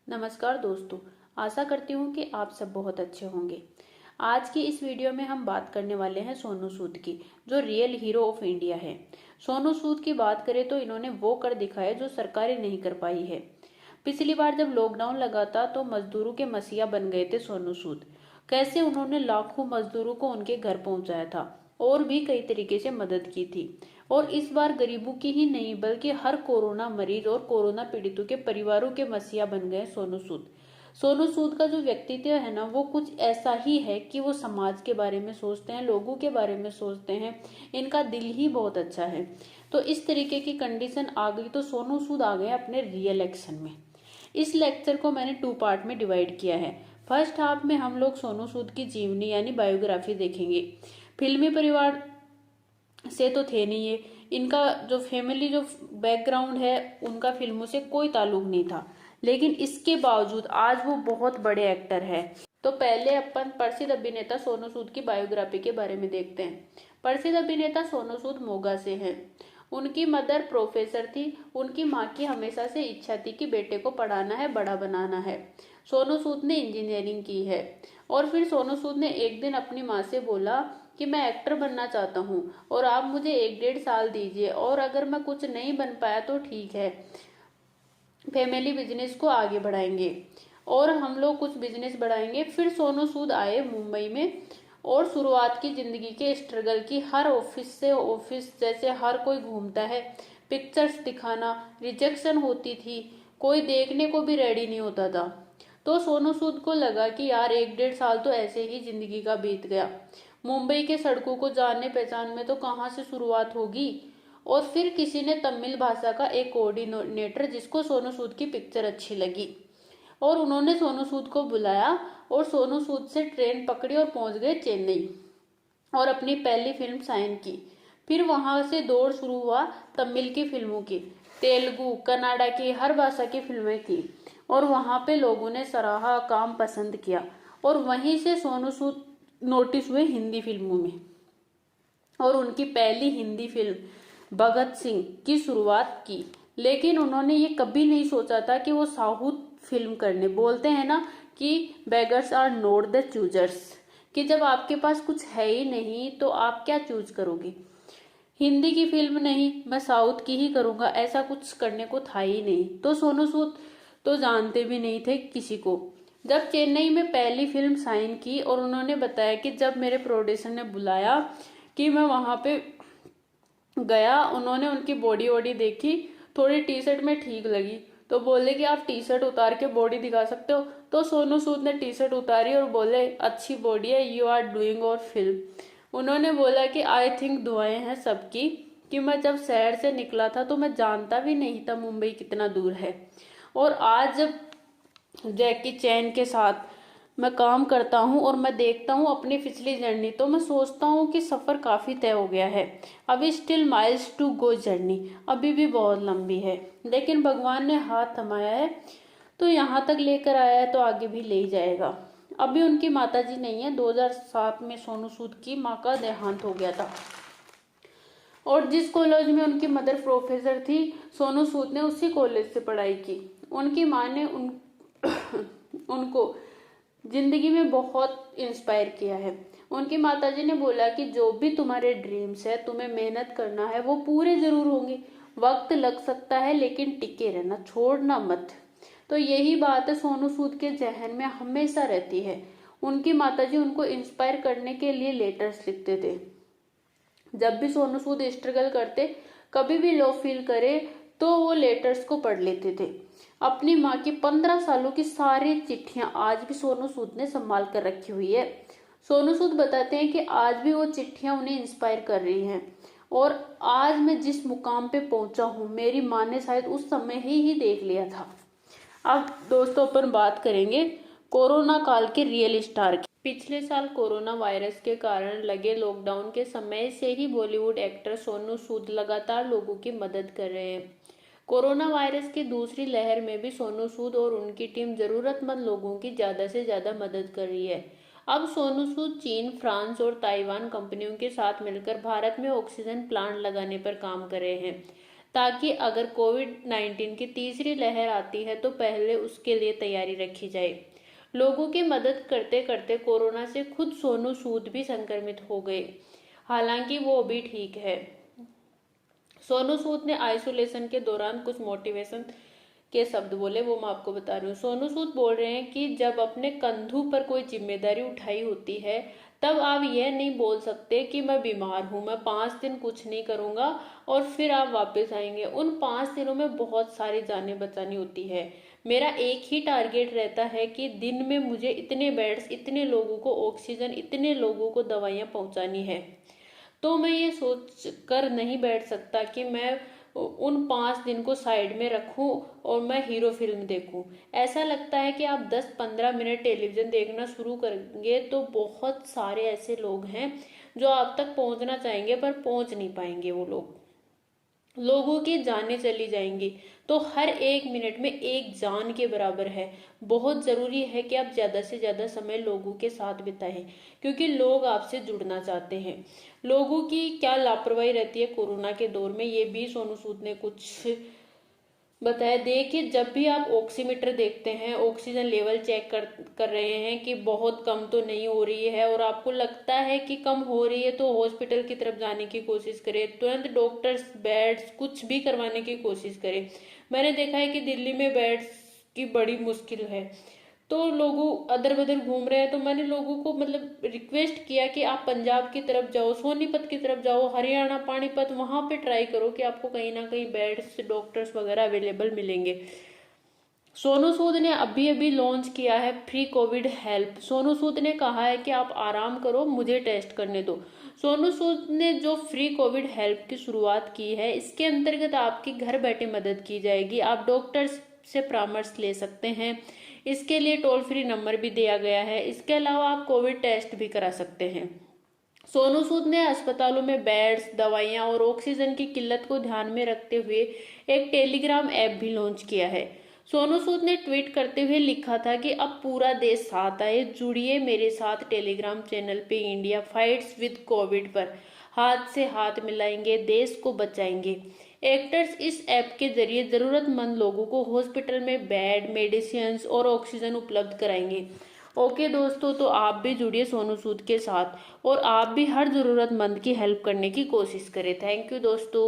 नमस्कार दोस्तों। आशा करती हूँ कि आप सब बहुत अच्छे होंगे। आज की इस वीडियो में हम बात करने वाले हैं सोनू सूद की, जो रियल हीरो ऑफ इंडिया है। सोनू सूद की बात करें तो इन्होंने वो कर दिखाया जो सरकारें नहीं कर पाई है। पिछली बार जब लॉकडाउन लगा था तो मजदूरों के मसीहा बन गए थे सोनू सूद। कैसे उन्होंने लाखों मजदूरों को उनके घर पहुंचाया था और भी कई तरीके से मदद की थी। और इस बार गरीबों की ही नहीं बल्कि हर कोरोना मरीज और कोरोना पीड़ितों के परिवारों के मसीहा बन गए सोनू सूद। सोनू सूद का जो व्यक्तित्व है ना, वो कुछ ऐसा ही है कि वो समाज के बारे में सोचते हैं, लोगों के बारे में सोचते हैं। इनका दिल ही बहुत अच्छा है। तो इस तरीके की कंडीशन आ गई तो सोनू सूद आ गए अपने रियल एक्शन में। इस लेक्चर को मैंने 2 पार्ट में डिवाइड किया है। फर्स्ट हाफ में हम लोग सोनू सूद की जीवनी यानी बायोग्राफी देखेंगे। फिल्मी परिवार से तो थे नहीं ये, इनका जो फैमिली जो बैकग्राउंड है उनका फिल्मों से कोई ताल्लुक नहीं था, लेकिन इसके बावजूद आज वो बहुत बड़े एक्टर है। तो पहले अपन प्रसिद्ध अभिनेता सोनू सूद की बायोग्राफी के बारे में देखते हैं। प्रसिद्ध अभिनेता सोनू सूद मोगा से हैं। उनकी मदर प्रोफेसर थी। उनकी माँ की हमेशा से इच्छा थी कि बेटे को पढ़ाना है, बड़ा बनाना है। सोनू सूद ने इंजीनियरिंग की है। और फिर सोनू सूद ने एक दिन अपनी माँ से बोला कि मैं एक्टर बनना चाहता हूँ और आप मुझे 1-1.5 साल दीजिए, और अगर मैं कुछ नहीं बन पाया तो ठीक है, फैमिली बिजनेस को आगे बढ़ाएंगे और हम लोग कुछ बिजनेस बढ़ाएंगे। फिर सोनू सूद आए मुंबई में और शुरुआत की जिंदगी के स्ट्रगल की, हर ऑफिस से ऑफिस जैसे हर कोई घूमता है, पिक्चर्स दिखाना, रिजेक्शन होती थी, कोई देखने को भी रेडी नहीं होता था। तो सोनू सूद को लगा कि यार 1-1.5 साल तो ऐसे ही जिंदगी का बीत गया, मुंबई के सड़कों को जानने पहचान में तो कहाँ से शुरुआत होगी। और फिर किसी ने तमिल भाषा का एक कोऑर्डिनेटर, जिसको सोनू सूद की पिक्चर अच्छी लगी, और उन्होंने सोनू सूद को बुलाया और सोनू सूद से ट्रेन पकड़ी और पहुंच गए चेन्नई और अपनी पहली फिल्म साइन की। फिर वहां से दौड़ शुरू हुआ तमिल की फिल्मों की, तेलुगु कन्नाडा की हर भाषा की फिल्में की, और वहां पे लोगों ने सराहा, काम पसंद किया। और वहीं से सोनू सूद नोटिस हुए हिंदी फिल्मों में, और उनकी पहली हिंदी फिल्म भगत सिंह की शुरुआत की। लेकिन उन्होंने ये कभी नहीं सोचा था कि वो साउथ फिल्म करने। बोलते हैं ना कि beggars are not the choosers, कि जब आपके पास कुछ है ही नहीं तो आप क्या चूज करोगे। हिंदी की फिल्म नहीं, मैं साउथ की ही करूंगा, ऐसा कुछ करने को था ही नहीं। तो सोनू सूद तो जानते भी नहीं थे किसी को। जब चेन्नई में पहली फिल्म साइन की और उन्होंने बताया कि जब मेरे प्रोड्यूसर ने बुलाया कि मैं वहां पे गया, उन्होंने उनकी बॉडी वॉडी देखी, थोड़ी टी शर्ट में ठीक लगी तो बोले कि आप टी शर्ट उतार के बॉडी दिखा सकते हो। तो सोनू सूद ने टी शर्ट उतारी और बोले अच्छी बॉडी है, यू आर डूइंग और फिल्म। उन्होंने बोला कि आई थिंक दुआएं हैं सबकी, कि मैं जब शहर से निकला था तो मैं जानता भी नहीं था मुंबई कितना दूर है। और आज जब जैकी चैन के साथ मैं काम करता हूँ और मैं देखता हूँ अपनी पिछली जर्नी, तो मैं सोचता हूँ कि सफर काफी तय हो गया है। अभी still miles to go, journey अभी भी बहुत लंबी है, लेकिन भगवान ने हाथ थमाया है तो यहाँ तक लेकर आया है तो आगे भी ले ही जाएगा। अभी उनकी माता जी नहीं है। 2007 में सोनू सूद की माँ का देहांत हो गया था, और जिस कॉलेज में उनकी मदर प्रोफेसर थी, सोनू सूद ने उसी कॉलेज से पढ़ाई की। उनकी माँ ने उनको जिंदगी में बहुत इंस्पायर किया है। उनकी माताजी ने बोला कि जो भी तुम्हारे ड्रीम्स है, तुम्हें मेहनत करना है, वो पूरे जरूर होंगे। वक्त लग सकता है लेकिन टिके रहना, छोड़ना मत। तो यही बात है सोनू सूद के जहन में हमेशा रहती है। उनकी माताजी उनको इंस्पायर करने के लिए लेटर्स लिखते थे। जब भी सोनू सूद स्ट्रगल करते, कभी भी लो फील करे, तो वो लेटर्स को पढ़ लेते थे। अपनी माँ की 15 सालों की सारी चिट्ठियां आज भी सोनू सूद ने संभाल कर रखी हुई है। सोनू सूद बताते हैं कि आज भी वो चिट्ठियां उन्हें इंस्पायर कर रही हैं, और आज मैं जिस मुकाम पे पहुंचा हूँ, मेरी माँ ने शायद उस समय ही देख लिया था। अब दोस्तों अपन बात करेंगे कोरोना काल के रियल स्टार की। पिछले साल कोरोना वायरस के कारण लगे लॉकडाउन के समय से ही बॉलीवुड एक्टर सोनू सूद लगातार लोगों की मदद कर रहे हैं। कोरोना वायरस की दूसरी लहर में भी सोनू सूद और उनकी टीम जरूरतमंद लोगों की ज्यादा से ज्यादा मदद कर रही है। अब सोनू सूद चीन, फ्रांस और ताइवान कंपनियों के साथ मिलकर भारत में ऑक्सीजन प्लांट लगाने पर काम कर रहे हैं, ताकि अगर कोविड-19 की तीसरी लहर आती है तो पहले उसके लिए तैयारी रखी जाए। लोगों की मदद करते करते कोरोना से खुद सोनू सूद भी संक्रमित हो गए, हालांकि वो अभी ठीक है। सोनू सूद ने आइसोलेशन के दौरान कुछ मोटिवेशन के शब्द बोले, वो मैं आपको बता रही हूँ। सोनू सूद बोल रहे हैं कि जब अपने कंधों पर कोई जिम्मेदारी उठाई होती है तब आप यह नहीं बोल सकते कि मैं बीमार हूँ, मैं 5 दिन कुछ नहीं करूँगा और फिर आप वापस आएंगे। उन 5 दिनों में बहुत सारी जानें बचानी होती है। मेरा एक ही टारगेट रहता है कि दिन में मुझे इतने बेड्स, इतने लोगों को ऑक्सीजन, इतने लोगों को दवाइयाँ पहुँचानी है। तो मैं ये सोच कर नहीं बैठ सकता कि मैं उन 5 दिन को साइड में रखूं और मैं हीरो फिल्म देखूं। ऐसा लगता है कि आप 10-15 मिनट टेलीविजन देखना शुरू करेंगे तो बहुत सारे ऐसे लोग हैं जो आप तक पहुंचना चाहेंगे पर पहुंच नहीं पाएंगे। वो लोगों की जानें चली जाएंगी। तो हर एक मिनट में एक जान के बराबर है। बहुत जरूरी है कि आप ज्यादा से ज्यादा समय लोगों के साथ बिताएं, क्योंकि लोग आपसे जुड़ना चाहते हैं। लोगों की क्या लापरवाही रहती है कोरोना के दौर में, ये भी सोनू सूद ने कुछ बताया। देखिए, जब भी आप ऑक्सीमीटर देखते हैं, ऑक्सीजन लेवल चेक कर रहे हैं कि बहुत कम तो नहीं हो रही है और आपको लगता है कि कम हो रही है, तो हॉस्पिटल की तरफ जाने की कोशिश करें। तुरंत डॉक्टर्स, बेड्स कुछ भी करवाने की कोशिश करें। मैंने देखा है कि दिल्ली में बेड्स की बड़ी मुश्किल है, तो लोगों अदर बदर घूम रहे हैं। तो मैंने लोगों को मतलब रिक्वेस्ट किया कि आप पंजाब की तरफ जाओ, सोनीपत की तरफ जाओ, हरियाणा पानीपत, वहां पे ट्राई करो कि आपको कहीं ना कहीं बेड्स, डॉक्टर्स वगैरह अवेलेबल मिलेंगे। सोनू सूद ने अभी अभी लॉन्च किया है free Covid help. Sonu Sood ने कहा है कि आप आराम करो, मुझे टेस्ट करने दो। सोनू सूद ने जो फ्री कोविड हेल्प की शुरुआत की है, इसके अंतर्गत आपकी घर बैठे मदद की जाएगी। आप डॉक्टर्स से परामर्श ले सकते हैं। इसके लिए टोल फ्री नंबर भी दिया गया है। इसके अलावा आप कोविड टेस्ट भी करा सकते हैं। सोनू सूद ने अस्पतालों में बेड्स, दवाइयां और ऑक्सीजन की किल्लत को ध्यान में रखते हुए एक टेलीग्राम ऐप भी लॉन्च किया है। सोनू सूद ने ट्वीट करते हुए लिखा था कि अब पूरा देश साथ आए, जुड़िए मेरे साथ टेलीग्राम चैनल पे। इंडिया फाइट्स विद कोविड पर हाथ से हाथ मिलाएंगे, देश को बचाएंगे। एक्टर्स इस ऐप के जरिए जरूरतमंद लोगों को हॉस्पिटल में बेड, मेडिसिन और ऑक्सीजन उपलब्ध कराएंगे। ओके दोस्तों, तो आप भी जुड़िए सोनू सूद के साथ और आप भी हर जरूरतमंद की हेल्प करने की कोशिश करें। थैंक यू दोस्तों।